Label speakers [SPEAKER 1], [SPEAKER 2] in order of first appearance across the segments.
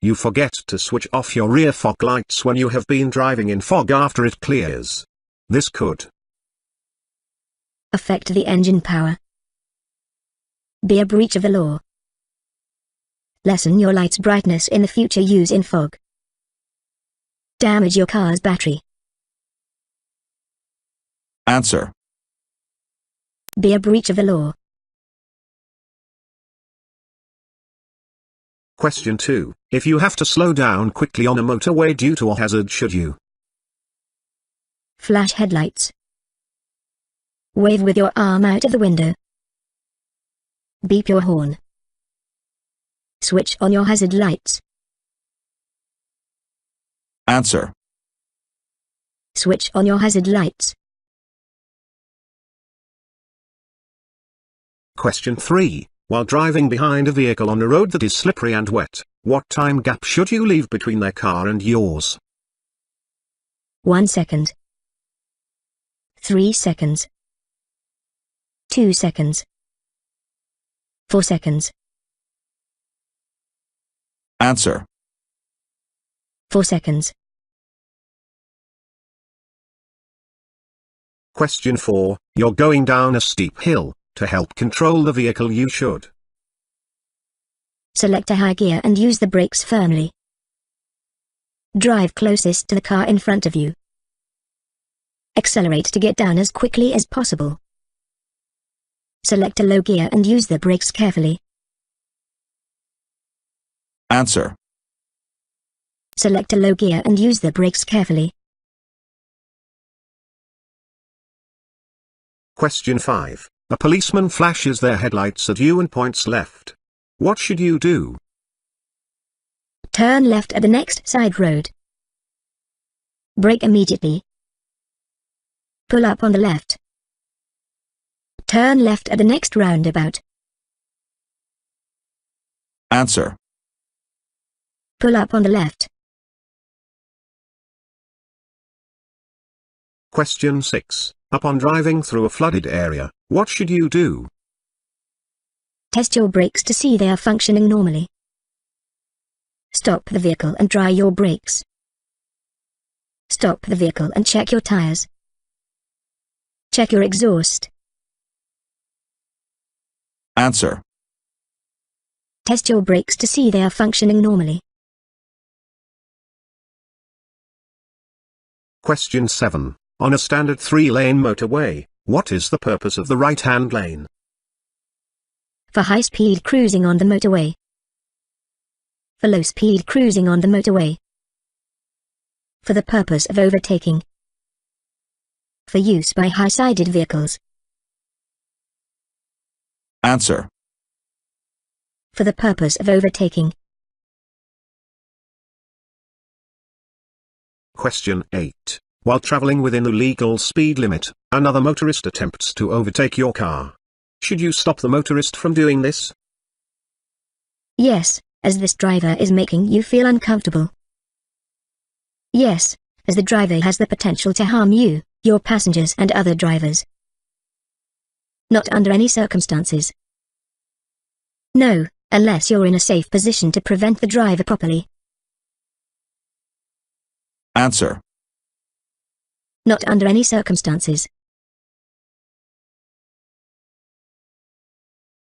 [SPEAKER 1] You forget to switch off your rear fog lights when you have been driving in fog after it clears. This could
[SPEAKER 2] affect the engine power, be a breach of the law, lessen your light's brightness in the future use in fog, damage your car's battery.
[SPEAKER 3] Answer.
[SPEAKER 2] Be a breach of the law.
[SPEAKER 1] Question 2. If you have to slow down quickly on a motorway due to a hazard, should you
[SPEAKER 2] flash headlights, wave with your arm out of the window, beep your horn, switch on your hazard lights?
[SPEAKER 3] Answer.
[SPEAKER 2] Switch on your hazard lights.
[SPEAKER 1] Question 3. While driving behind a vehicle on a road that is slippery and wet, what time gap should you leave between their car and yours?
[SPEAKER 2] 1 second. 3 seconds. 2 seconds. 4 seconds.
[SPEAKER 3] Answer.
[SPEAKER 2] 4 seconds.
[SPEAKER 1] Question 4. You're going down a steep hill. To help control the vehicle, you should
[SPEAKER 2] select a high gear and use the brakes firmly. Drive closest to the car in front of you. Accelerate to get down as quickly as possible. Select a low gear and use the brakes carefully.
[SPEAKER 3] Answer.
[SPEAKER 2] Select a low gear and use the brakes carefully.
[SPEAKER 1] Question 5. A policeman flashes their headlights at you and points left. What should you do?
[SPEAKER 2] Turn left at the next side road. Brake immediately. Pull up on the left. Turn left at the next roundabout.
[SPEAKER 3] Answer.
[SPEAKER 2] Pull up on the left.
[SPEAKER 1] Question 6. Upon driving through a flooded area, what should you do?
[SPEAKER 2] Test your brakes to see they are functioning normally. Stop the vehicle and dry your brakes. Stop the vehicle and check your tires. Check your exhaust.
[SPEAKER 3] Answer.
[SPEAKER 2] Test your brakes to see they are functioning normally.
[SPEAKER 1] Question 7. On a standard 3-lane motorway, what is the purpose of the right-hand lane?
[SPEAKER 2] For high-speed cruising on the motorway. For low-speed cruising on the motorway. For the purpose of overtaking. For use by high-sided vehicles.
[SPEAKER 3] Answer.
[SPEAKER 2] For the purpose of overtaking.
[SPEAKER 1] Question 8. While traveling within the legal speed limit, another motorist attempts to overtake your car. Should you stop the motorist from doing this?
[SPEAKER 2] Yes, as this driver is making you feel uncomfortable. Yes, as the driver has the potential to harm you, your passengers and other drivers. Not under any circumstances. No, unless you're in a safe position to prevent the driver properly.
[SPEAKER 3] Answer.
[SPEAKER 2] Not under any circumstances.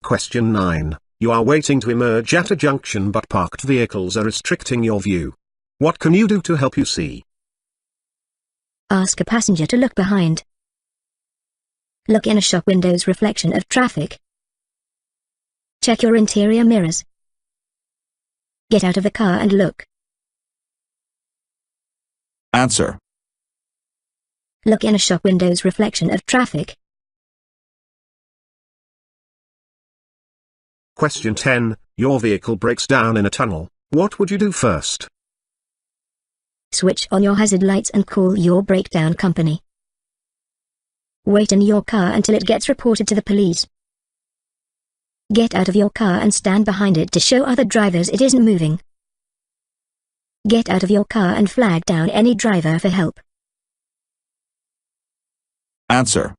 [SPEAKER 1] Question 9. You are waiting to emerge at a junction but parked vehicles are restricting your view. What can you do to help you see?
[SPEAKER 2] Ask a passenger to look behind. Look in a shop window's reflection of traffic. Check your interior mirrors. Get out of the car and look.
[SPEAKER 3] Answer.
[SPEAKER 2] Look in a shop window's reflection of traffic.
[SPEAKER 1] Question 10. Your vehicle breaks down in a tunnel. What would you do first?
[SPEAKER 2] Switch on your hazard lights and call your breakdown company. Wait in your car until it gets reported to the police. Get out of your car and stand behind it to show other drivers it isn't moving. Get out of your car and flag down any driver for help.
[SPEAKER 3] Answer.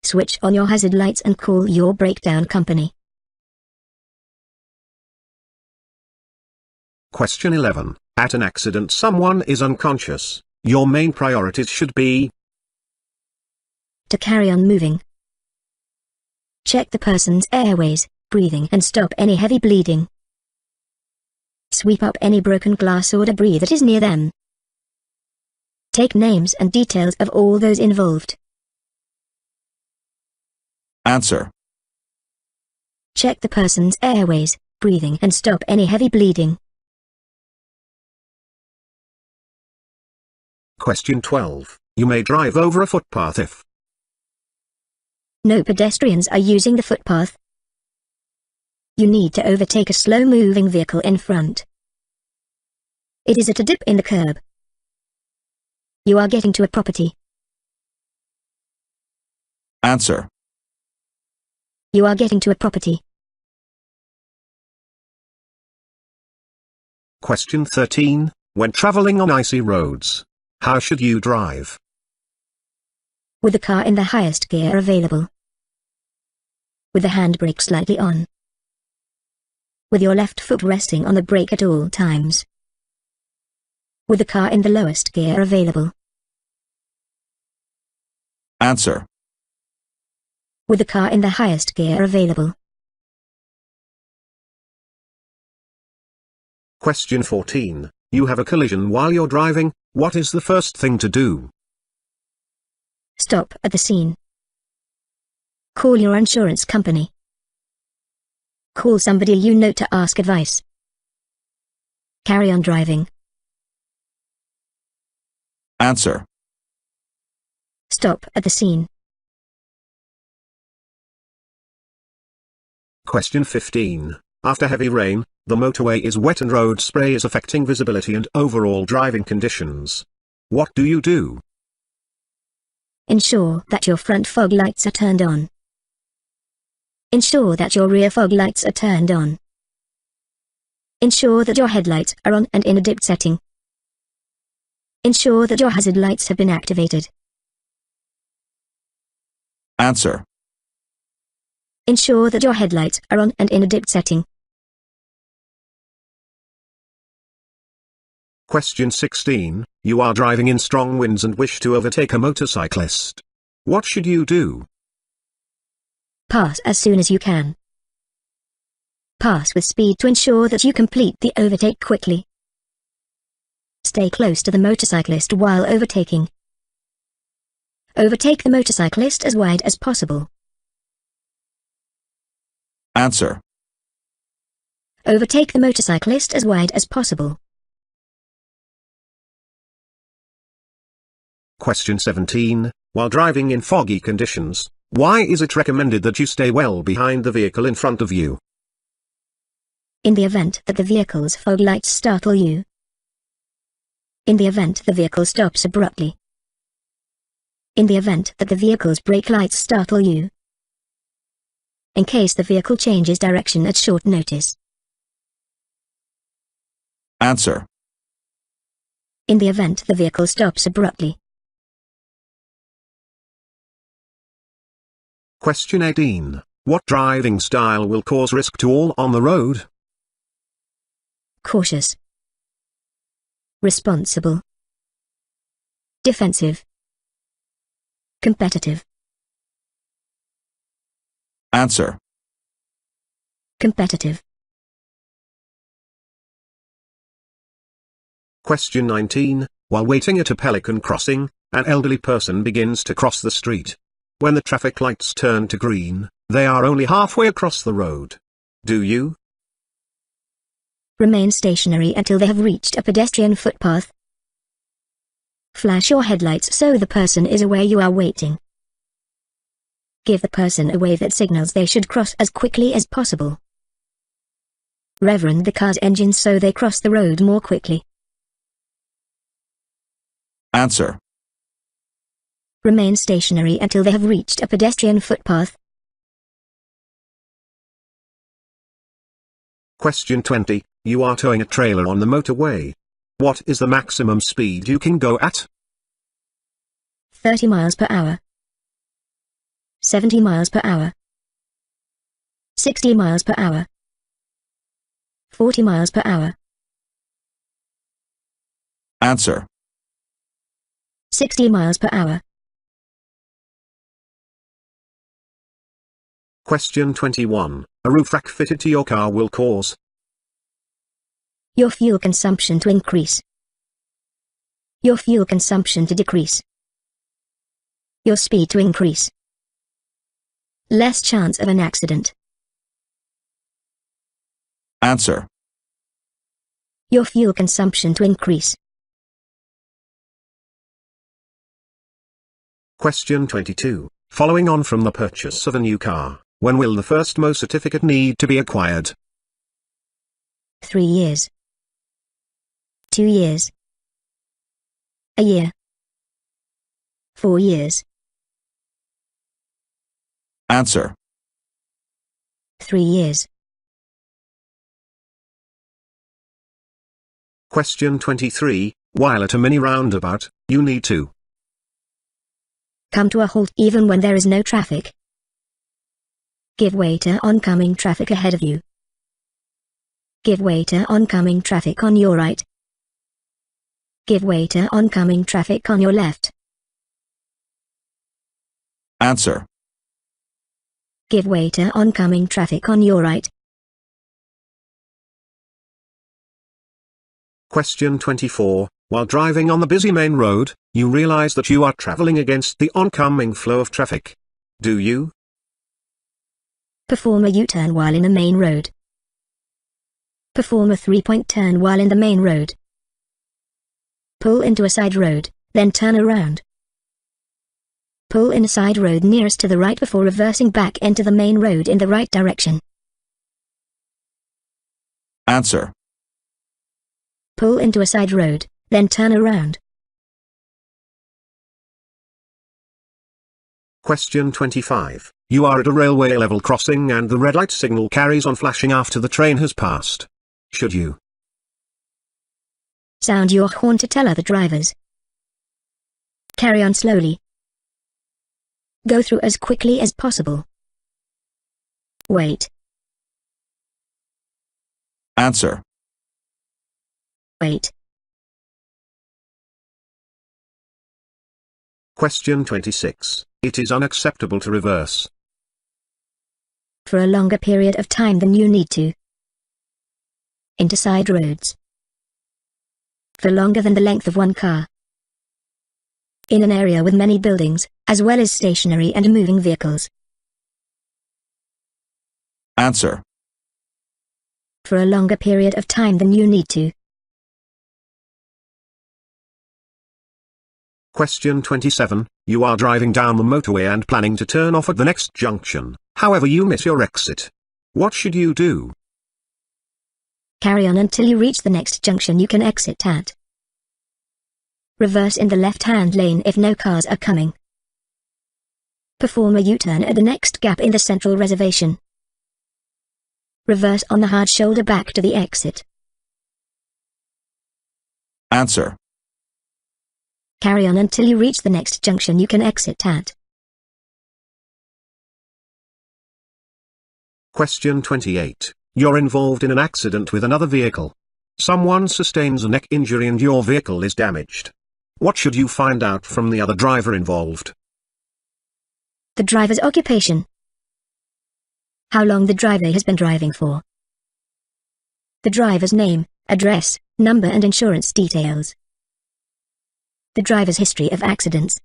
[SPEAKER 2] Switch on your hazard lights and call your breakdown company.
[SPEAKER 1] Question 11. At an accident someone is unconscious. Your main priorities should be:
[SPEAKER 2] to carry on moving. Check the person's airways, breathing and stop any heavy bleeding. Sweep up any broken glass or debris that is near them. Take names and details of all those involved.
[SPEAKER 3] Answer.
[SPEAKER 2] Check the person's airways, breathing and stop any heavy bleeding.
[SPEAKER 1] Question 12. You may drive over a footpath if
[SPEAKER 2] no pedestrians are using the footpath. You need to overtake a slow-moving vehicle in front. It is at a dip in the curb. You are getting to a property.
[SPEAKER 3] Answer.
[SPEAKER 2] You are getting to a property.
[SPEAKER 1] Question 13. When traveling on icy roads, how should you drive?
[SPEAKER 2] With the car in the highest gear available. With the handbrake slightly on. With your left foot resting on the brake at all times. With the car in the lowest gear available.
[SPEAKER 3] Answer.
[SPEAKER 2] With the car in the highest gear available.
[SPEAKER 1] Question 14. You have a collision while you're driving, what is the first thing to do?
[SPEAKER 2] Stop at the scene. Call your insurance company. Call somebody you know to ask advice. Carry on driving.
[SPEAKER 3] Answer.
[SPEAKER 2] Stop at the scene.
[SPEAKER 1] Question 15. After heavy rain, the motorway is wet and road spray is affecting visibility and overall driving conditions. What do you do?
[SPEAKER 2] Ensure that your front fog lights are turned on. Ensure that your rear fog lights are turned on. Ensure that your headlights are on and in a dipped setting. Ensure that your hazard lights have been activated.
[SPEAKER 3] Answer.
[SPEAKER 2] Ensure that your headlights are on and in a dipped setting.
[SPEAKER 1] Question 16. You are driving in strong winds and wish to overtake a motorcyclist. What should you do?
[SPEAKER 2] Pass as soon as you can. Pass with speed to ensure that you complete the overtake quickly. Stay close to the motorcyclist while overtaking. Overtake the motorcyclist as wide as possible.
[SPEAKER 3] Answer.
[SPEAKER 2] Overtake the motorcyclist as wide as possible.
[SPEAKER 1] Question 17. While driving in foggy conditions, why is it recommended that you stay well behind the vehicle in front of you?
[SPEAKER 2] In the event that the vehicle's fog lights startle you. In the event the vehicle stops abruptly. In the event that the vehicle's brake lights startle you. In case the vehicle changes direction at short notice.
[SPEAKER 3] Answer.
[SPEAKER 2] In the event the vehicle stops abruptly.
[SPEAKER 1] Question 18. What driving style will cause risk to all on the road?
[SPEAKER 2] Cautious. Responsible. Defensive. Competitive.
[SPEAKER 3] Answer.
[SPEAKER 2] Competitive.
[SPEAKER 1] Question 19. While waiting at a pelican crossing, an elderly person begins to cross the street. When the traffic lights turn to green, they are only halfway across the road. Do you?
[SPEAKER 2] Remain stationary until they have reached a pedestrian footpath. Flash your headlights so the person is aware you are waiting. Give the person a wave that signals they should cross as quickly as possible. Reverend the car's engine so they cross the road more quickly.
[SPEAKER 3] Answer.
[SPEAKER 2] Remain stationary until they have reached a pedestrian footpath.
[SPEAKER 1] Question 20. You are towing a trailer on the motorway. What is the maximum speed you can go at?
[SPEAKER 2] 30 miles per hour. 70 miles per hour. 60 miles per hour. 40 miles per hour.
[SPEAKER 3] Answer.
[SPEAKER 2] 60 miles per hour.
[SPEAKER 1] Question 21. A roof rack fitted to your car will cause
[SPEAKER 2] Your fuel consumption to increase. Your fuel consumption to decrease. Your speed to increase. Less chance of an accident.
[SPEAKER 3] Answer.
[SPEAKER 2] Your fuel consumption to increase.
[SPEAKER 1] Question 22. Following on from the purchase of a new car, when will the first MO certificate need to be acquired?
[SPEAKER 2] 3 years. 2 years. A year. 4 years.
[SPEAKER 3] Answer.
[SPEAKER 2] 3 years.
[SPEAKER 1] Question 23. While at a mini roundabout, you need to
[SPEAKER 2] Come to a halt even when there is no traffic. Give way to oncoming traffic ahead of you. Give way to oncoming traffic on your right. Give way to oncoming traffic on your left.
[SPEAKER 3] Answer.
[SPEAKER 2] Give way to oncoming traffic on your right.
[SPEAKER 1] Question 24. While driving on the busy main road, you realize that you are traveling against the oncoming flow of traffic. Do you
[SPEAKER 2] Perform a U-turn while in a main road. Perform a 3-point turn while in the main road. Pull into a side road, then turn around. Pull in a side road nearest to the right before reversing back into the main road in the right direction.
[SPEAKER 3] Answer.
[SPEAKER 2] Pull into a side road, then turn around.
[SPEAKER 1] Question 25. You are at a railway level crossing and the red light signal carries on flashing after the train has passed. Should you
[SPEAKER 2] Sound your horn to tell other drivers. Carry on slowly. Go through as quickly as possible. Wait.
[SPEAKER 3] Answer.
[SPEAKER 2] Wait.
[SPEAKER 1] Question 26. It is unacceptable to reverse
[SPEAKER 2] For a longer period of time than you need to. Into side roads. For longer than the length of one car. In an area with many buildings, as well as stationary and moving vehicles.
[SPEAKER 3] Answer.
[SPEAKER 2] For a longer period of time than you need to.
[SPEAKER 1] Question 27. You are driving down the motorway and planning to turn off at the next junction, however you miss your exit. What should you do?
[SPEAKER 2] Carry on until you reach the next junction you can exit at. Reverse in the left-hand lane if no cars are coming. Perform a U-turn at the next gap in the central reservation. Reverse on the hard shoulder back to the exit.
[SPEAKER 3] Answer.
[SPEAKER 2] Carry on until you reach the next junction you can exit at.
[SPEAKER 1] Question 28. You're involved in an accident with another vehicle. Someone sustains a neck injury and your vehicle is damaged. What should you find out from the other driver involved?
[SPEAKER 2] The driver's occupation. How long the driver has been driving for. The driver's name, address, number and insurance details. The driver's history of accidents.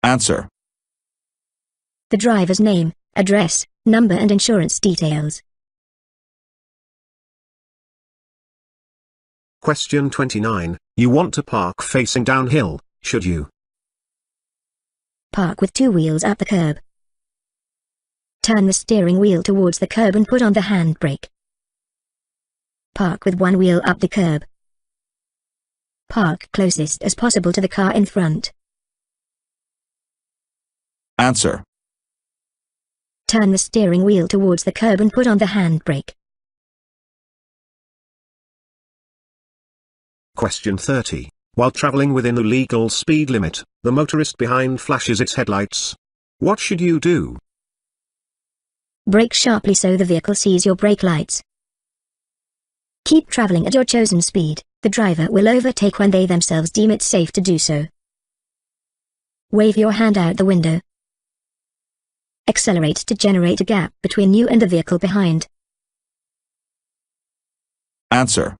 [SPEAKER 3] Answer.
[SPEAKER 2] The driver's name, address, number and insurance details.
[SPEAKER 1] Question 29. You want to park facing downhill, should you
[SPEAKER 2] Park with 2 wheels at the curb. Turn the steering wheel towards the curb and put on the handbrake. Park with 1 wheel up the curb. Park closest as possible to the car in front.
[SPEAKER 3] Answer.
[SPEAKER 2] Turn the steering wheel towards the curb and put on the handbrake.
[SPEAKER 1] Question 30. While traveling within the legal speed limit, the motorist behind flashes its headlights. What should you do?
[SPEAKER 2] Brake sharply so the vehicle sees your brake lights. Keep traveling at your chosen speed. The driver will overtake when they themselves deem it safe to do so. Wave your hand out the window. Accelerate to generate a gap between you and the vehicle behind.
[SPEAKER 3] Answer.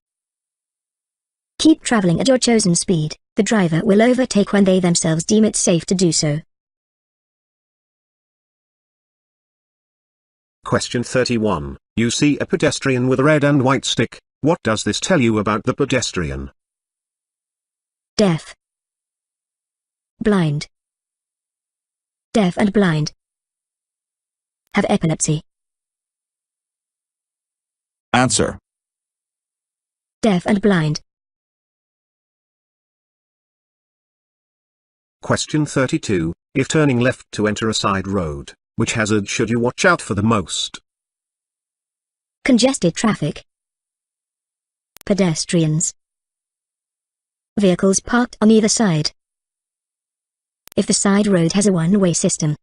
[SPEAKER 2] Keep traveling at your chosen speed. The driver will overtake when they themselves deem it safe to do so.
[SPEAKER 1] Question 31. You see a pedestrian with a red and white stick. What does this tell you about the pedestrian?
[SPEAKER 2] Deaf. Blind. Deaf and blind. Have epilepsy.
[SPEAKER 3] Answer.
[SPEAKER 2] Deaf and blind.
[SPEAKER 1] Question 32. If turning left to enter a side road, which hazard should you watch out for the most?
[SPEAKER 2] Congested traffic. Pedestrians. Vehicles parked on either side. If the side road has a one-way system.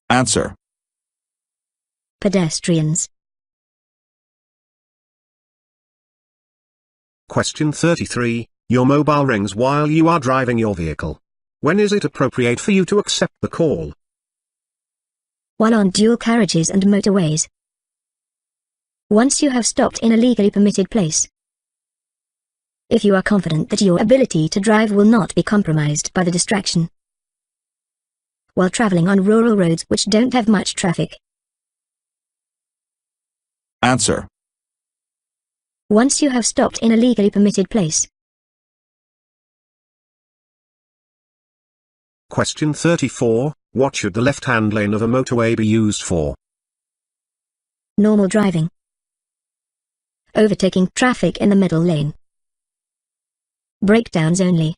[SPEAKER 3] Answer.
[SPEAKER 2] Pedestrians.
[SPEAKER 1] Question 33. Your mobile rings while you are driving your vehicle. When is it appropriate for you to accept the call?
[SPEAKER 2] While on dual carriages and motorways. Once you have stopped in a legally permitted place. If you are confident that your ability to drive will not be compromised by the distraction. While traveling on rural roads which don't have much traffic.
[SPEAKER 3] Answer.
[SPEAKER 2] Once you have stopped in a legally permitted place.
[SPEAKER 1] Question 34. What should the left-hand lane of a motorway be used for?
[SPEAKER 2] Normal driving. Overtaking traffic in the middle lane. Breakdowns only.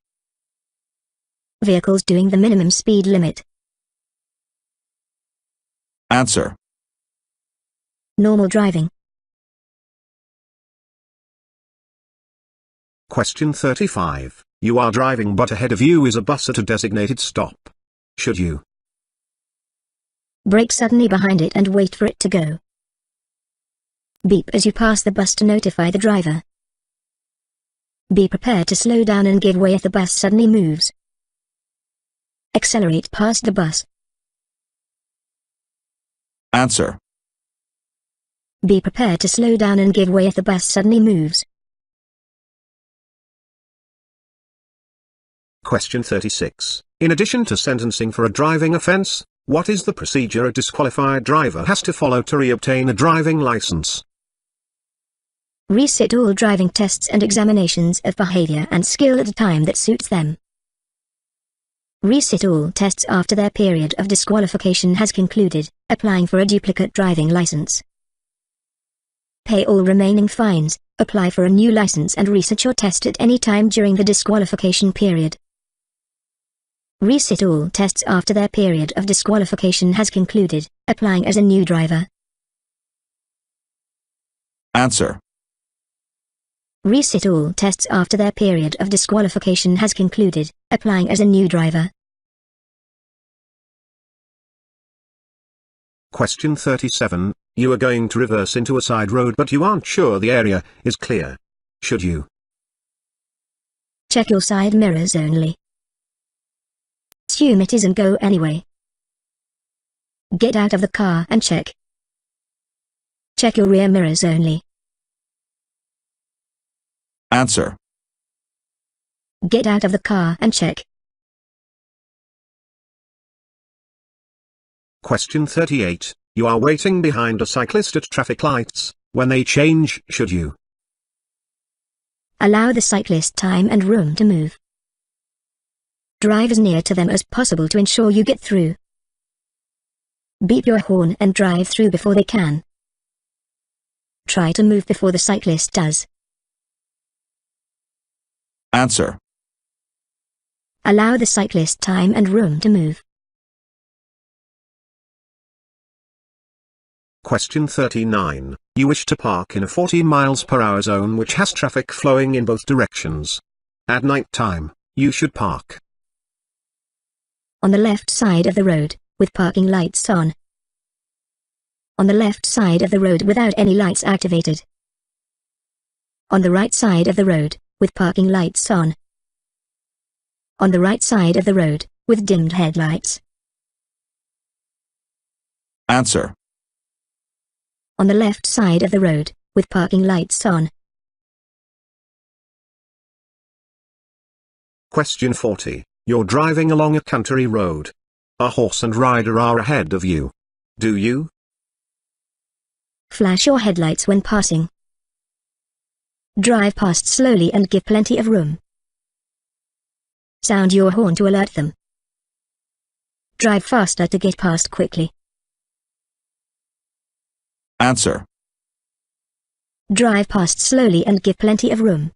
[SPEAKER 2] Vehicles doing the minimum speed limit.
[SPEAKER 3] Answer.
[SPEAKER 2] Normal driving.
[SPEAKER 1] Question 35. You are driving but ahead of you is a bus at a designated stop. Should you
[SPEAKER 2] brake suddenly behind it and wait for it to go? Beep as you pass the bus to notify the driver. Be prepared to slow down and give way if the bus suddenly moves. Accelerate past the bus.
[SPEAKER 3] Answer.
[SPEAKER 2] Be prepared to slow down and give way if the bus suddenly moves.
[SPEAKER 1] Question 36. In addition to sentencing for a driving offense, what is the procedure a disqualified driver has to follow to re-obtain a driving license?
[SPEAKER 2] Resit all driving tests and examinations of behavior and skill at a time that suits them. Resit all tests after their period of disqualification has concluded, applying for a duplicate driving license. Pay all remaining fines, apply for a new license and resit your test at any time during the disqualification period. Resit all tests after their period of disqualification has concluded, applying as a new driver.
[SPEAKER 3] Answer.
[SPEAKER 2] Resit all tests after their period of disqualification has concluded, applying as a new driver.
[SPEAKER 1] Question 37. You are going to reverse into a side road but you aren't sure the area is clear. Should you
[SPEAKER 2] check your side mirrors only? Assume it is and go anyway. Get out of the car and check. Check your rear mirrors only.
[SPEAKER 3] Answer.
[SPEAKER 2] Get out of the car and check.
[SPEAKER 1] Question 38. You are waiting behind a cyclist at traffic lights. When they change, should you
[SPEAKER 2] allow the cyclist time and room to move? Drive as near to them as possible to ensure you get through. Beep your horn and drive through before they can. Try to move before the cyclist does.
[SPEAKER 3] Answer.
[SPEAKER 2] Allow the cyclist time and room to move.
[SPEAKER 1] Question 39. You wish to park in a 40 miles per hour zone which has traffic flowing in both directions. At night time, you should park
[SPEAKER 2] on the left side of the road, with parking lights on. On the left side of the road without any lights activated. On the right side of the road, with parking lights on. On the right side of the road, with dimmed headlights.
[SPEAKER 3] Answer.
[SPEAKER 2] On the left side of the road, with parking lights on.
[SPEAKER 1] Question 40. You're driving along a country road. A horse and rider are ahead of you. Do you
[SPEAKER 2] Flash your headlights when passing? Drive past slowly and give plenty of room. Sound your horn to alert them. Drive faster to get past quickly.
[SPEAKER 3] Answer.
[SPEAKER 2] Drive past slowly and give plenty of room.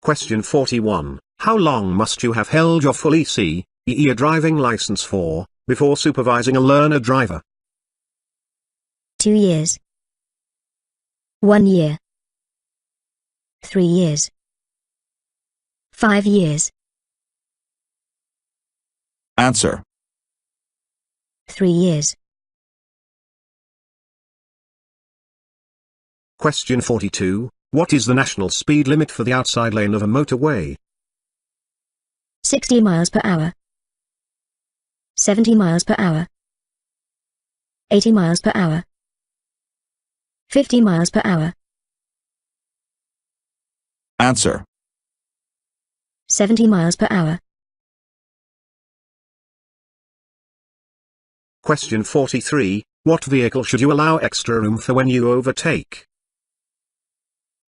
[SPEAKER 1] Question 41. How long must you have held your full ECE driving license for, before supervising a learner driver?
[SPEAKER 2] 2 years. 1 year. 3 years. 5 years.
[SPEAKER 3] Answer.
[SPEAKER 2] 3 years.
[SPEAKER 1] Question 42. What is the national speed limit for the outside lane of a motorway?
[SPEAKER 2] 60 miles per hour. 70 miles per hour. 80 miles per hour. 50 miles per hour.
[SPEAKER 3] Answer.
[SPEAKER 2] 70 miles per hour.
[SPEAKER 1] Question 43. What vehicle should you allow extra room for when you overtake?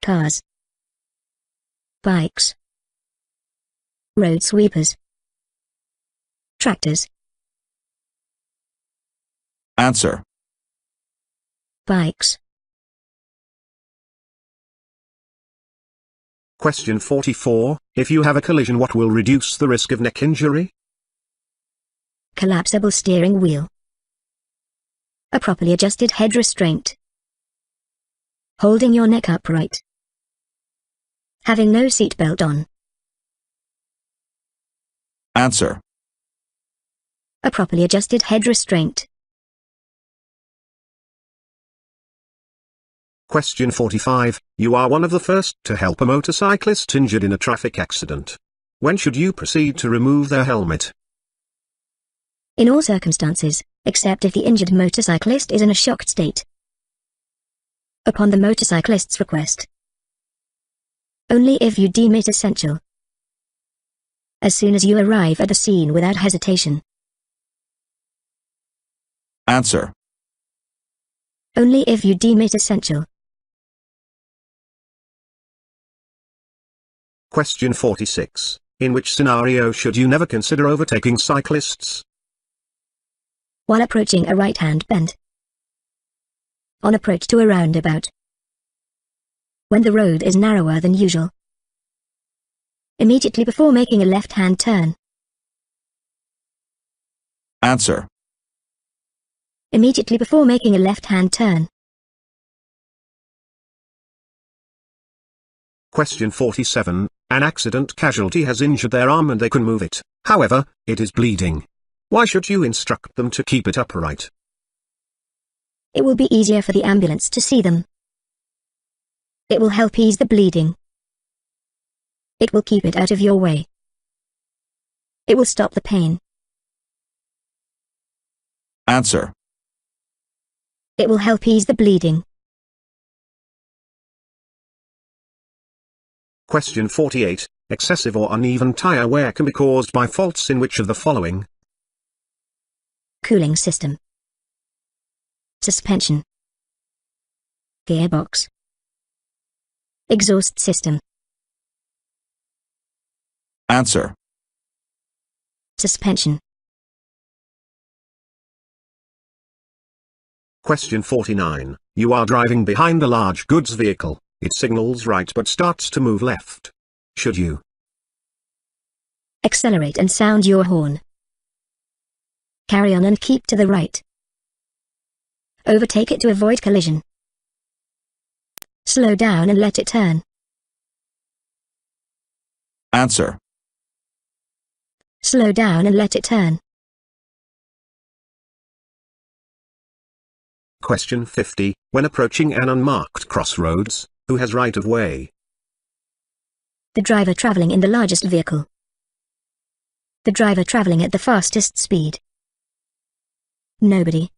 [SPEAKER 2] Cars. Bikes. Road sweepers. Tractors.
[SPEAKER 3] Answer.
[SPEAKER 2] Bikes.
[SPEAKER 1] Question 44. If you have a collision, what will reduce the risk of neck injury?
[SPEAKER 2] Collapsible steering wheel. A properly adjusted head restraint. Holding your neck upright. Having no seatbelt on.
[SPEAKER 3] Answer.
[SPEAKER 2] A properly adjusted head restraint.
[SPEAKER 1] Question 45. You are one of the first to help a motorcyclist injured in a traffic accident. When should you proceed to remove their helmet?
[SPEAKER 2] In all circumstances, except if the injured motorcyclist is in a shocked state. Upon the motorcyclist's request. Only if you deem it essential. As soon as you arrive at the scene without hesitation.
[SPEAKER 3] Answer.
[SPEAKER 2] Only if you deem it essential.
[SPEAKER 1] Question 46. In which scenario should you never consider overtaking cyclists?
[SPEAKER 2] While approaching a right-hand bend. On approach to a roundabout. When the road is narrower than usual. Immediately before making a left-hand turn.
[SPEAKER 3] Answer.
[SPEAKER 2] Immediately before making a left-hand turn.
[SPEAKER 1] Question 47. An accident casualty has injured their arm and they can move it. However, it is bleeding. Why should you instruct them to keep it upright?
[SPEAKER 2] It will be easier for the ambulance to see them. It will help ease the bleeding. It will keep it out of your way. It will stop the pain.
[SPEAKER 3] Answer.
[SPEAKER 2] It will help ease the bleeding.
[SPEAKER 1] Question 48. Excessive or uneven tire wear can be caused by faults in which of the following?
[SPEAKER 2] Cooling system. Suspension. Gearbox. Exhaust system.
[SPEAKER 3] Answer.
[SPEAKER 2] Suspension.
[SPEAKER 1] Question 49. You are driving behind a large goods vehicle. It signals right but starts to move left. Should you
[SPEAKER 2] accelerate and sound your horn? Carry on and keep to the right. Overtake it to avoid collision. Slow down and let it turn.
[SPEAKER 3] Answer.
[SPEAKER 2] Slow down and let it turn.
[SPEAKER 1] Question 50. When approaching an unmarked crossroads, who has right of way?
[SPEAKER 2] The driver traveling in the largest vehicle. The driver traveling at the fastest speed. Nobody.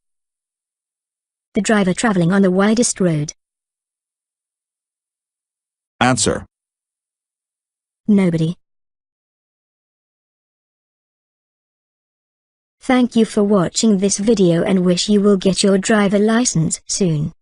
[SPEAKER 2] The driver traveling on the widest road.
[SPEAKER 3] Answer.
[SPEAKER 2] Nobody. Thank you for watching this video and wish you will get your driver license soon.